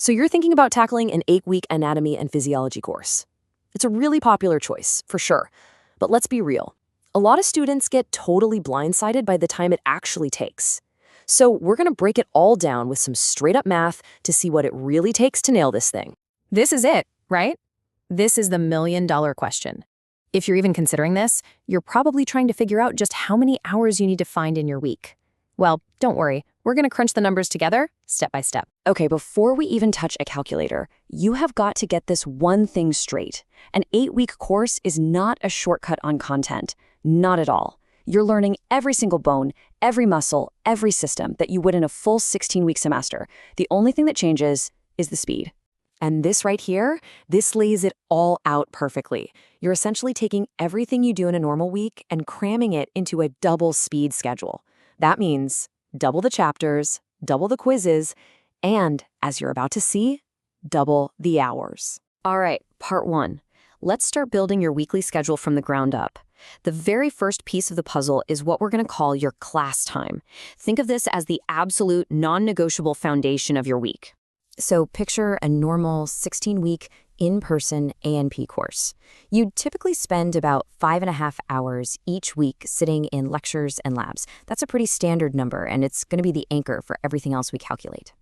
So you're thinking about tackling an 8-week anatomy and physiology course. It's a really popular choice, for sure. But let's be real. A lot of students get totally blindsided by the time it actually takes. So we're going to break it all down with some straight-up math to see what it really takes to nail this thing. This is it, right? This is the million-dollar question. If you're even considering this, you're probably trying to figure out just how many hours you need to find in your week. Well, don't worry. We're going to crunch the numbers together, step by step. Okay, before we even touch a calculator, you have got to get this one thing straight. An 8-week course is not a shortcut on content. Not at all. You're learning every single bone, every muscle, every system that you would in a full 16-week semester. The only thing that changes is the speed. And this right here, this lays it all out perfectly. You're essentially taking everything you do in a normal week and cramming it into a double speed schedule. That means double the chapters, double the quizzes, and, as you're about to see, double the hours. All right, part 1. Let's start building your weekly schedule from the ground up. The very first piece of the puzzle is what we're going to call your class time. Think of this as the absolute non-negotiable foundation of your week. So picture a normal 16-week in-person A&P course. You'd typically spend about 5.5 hours each week sitting in lectures and labs. That's a pretty standard number, and it's going to be the anchor for everything else we calculate.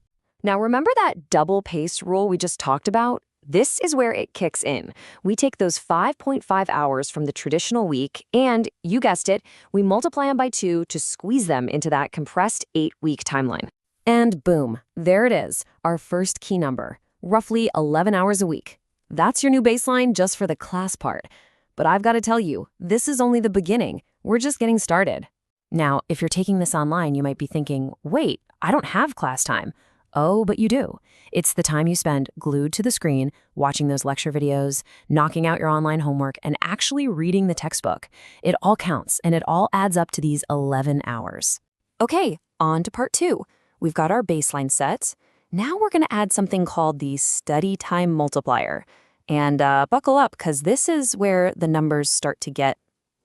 Now, remember that double pace rule we just talked about? This is where it kicks in. We take those 5.5 hours from the traditional week, and, you guessed it, we multiply them by 2 to squeeze them into that compressed 8-week timeline. And boom, there it is, our first key number, roughly 11 hours a week. That's your new baseline just for the class part. But I've got to tell you, this is only the beginning. We're just getting started. Now, if you're taking this online, you might be thinking, wait, I don't have class time. Oh, but you do. It's the time you spend glued to the screen, watching those lecture videos, knocking out your online homework, and actually reading the textbook. It all counts, and it all adds up to these 11 hours. Okay, on to part 2. We've got our baseline set. Now we're going to add something called the study time multiplier. And buckle up, because this is where the numbers start to get,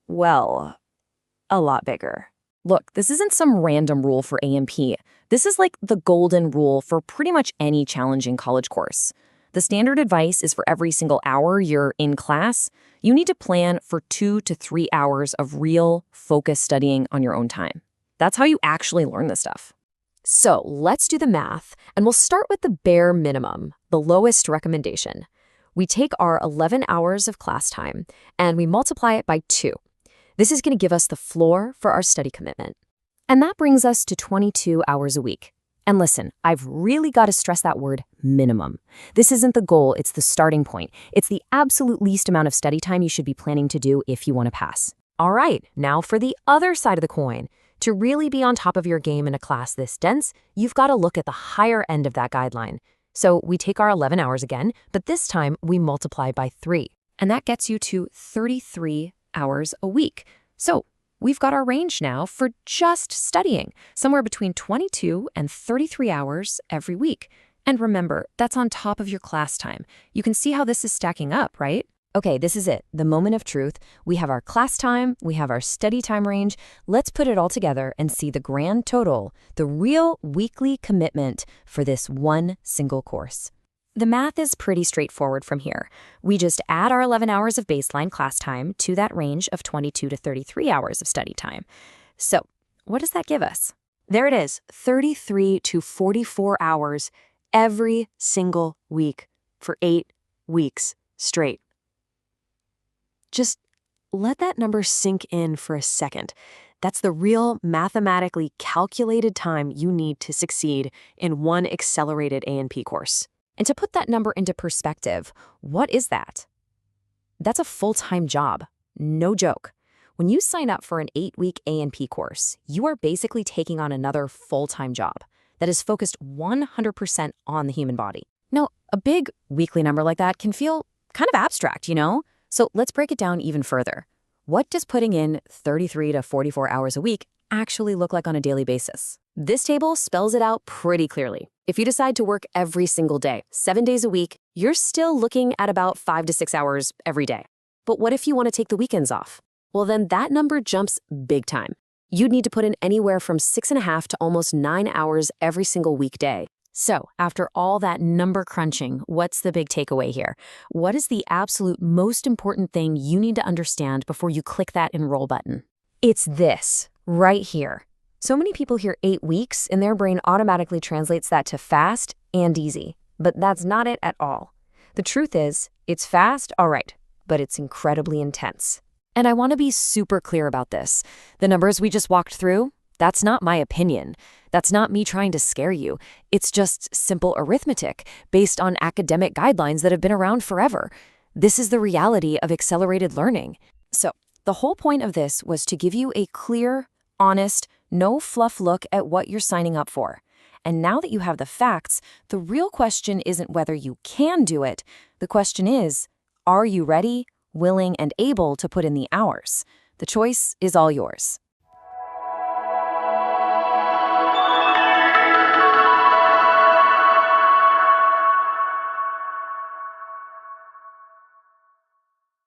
well, a lot bigger. Look, this isn't some random rule for A&P. This is like the golden rule for pretty much any challenging college course. The standard advice is for every single hour you're in class, you need to plan for 2 to 3 hours of real, focused studying on your own time. That's how you actually learn this stuff. So let's do the math, and we'll start with the bare minimum, the lowest recommendation. We take our 11 hours of class time, and we multiply it by 2. This is going to give us the floor for our study commitment. And that brings us to 22 hours a week. And listen, I've really got to stress that word minimum. This isn't the goal, it's the starting point. It's the absolute least amount of study time you should be planning to do if you want to pass. All right, now for the other side of the coin. To really be on top of your game in a class this dense, you've got to look at the higher end of that guideline. So we take our 11 hours again, but this time we multiply by 3. And that gets you to 33 hours a week. So we've got our range now for just studying, somewhere between 22 and 33 hours every week. And remember, that's on top of your class time. You can see how this is stacking up, right? Okay, this is it, the moment of truth. We have our class time, we have our study time range. Let's put it all together and see the grand total, the real weekly commitment for this one single course. The math is pretty straightforward from here. We just add our 11 hours of baseline class time to that range of 22 to 33 hours of study time. So, what does that give us? There it is, 33 to 44 hours every single week for 8 weeks straight. Just let that number sink in for a second. That's the real mathematically calculated time you need to succeed in one accelerated A&P course. And to put that number into perspective, what is that? That's a full-time job. No joke. When you sign up for an 8-week A&P course, you are basically taking on another full-time job that is focused 100% on the human body. Now, a big weekly number like that can feel kind of abstract, you know? So let's break it down even further. What does putting in 33 to 44 hours a week actually look like on a daily basis? This table spells it out pretty clearly. If you decide to work every single day, 7 days a week, you're still looking at about 5 to 6 hours every day. But what if you want to take the weekends off? Well, then that number jumps big time. You'd need to put in anywhere from 6.5 to almost 9 hours every single weekday. So, after all that number crunching, what's the big takeaway here? What is the absolute most important thing you need to understand before you click that enroll button? It's this, right here. So many people hear 8 weeks, and their brain automatically translates that to fast and easy. But that's not it at all. The truth is, it's fast, all right, but it's incredibly intense. And I want to be super clear about this. The numbers we just walked through, that's not my opinion. That's not me trying to scare you. It's just simple arithmetic based on academic guidelines that have been around forever. This is the reality of accelerated learning. So, the whole point of this was to give you a clear, honest, no fluff look at what you're signing up for. And now that you have the facts, the real question isn't whether you can do it. The question is, are you ready, willing, and able to put in the hours? The choice is all yours.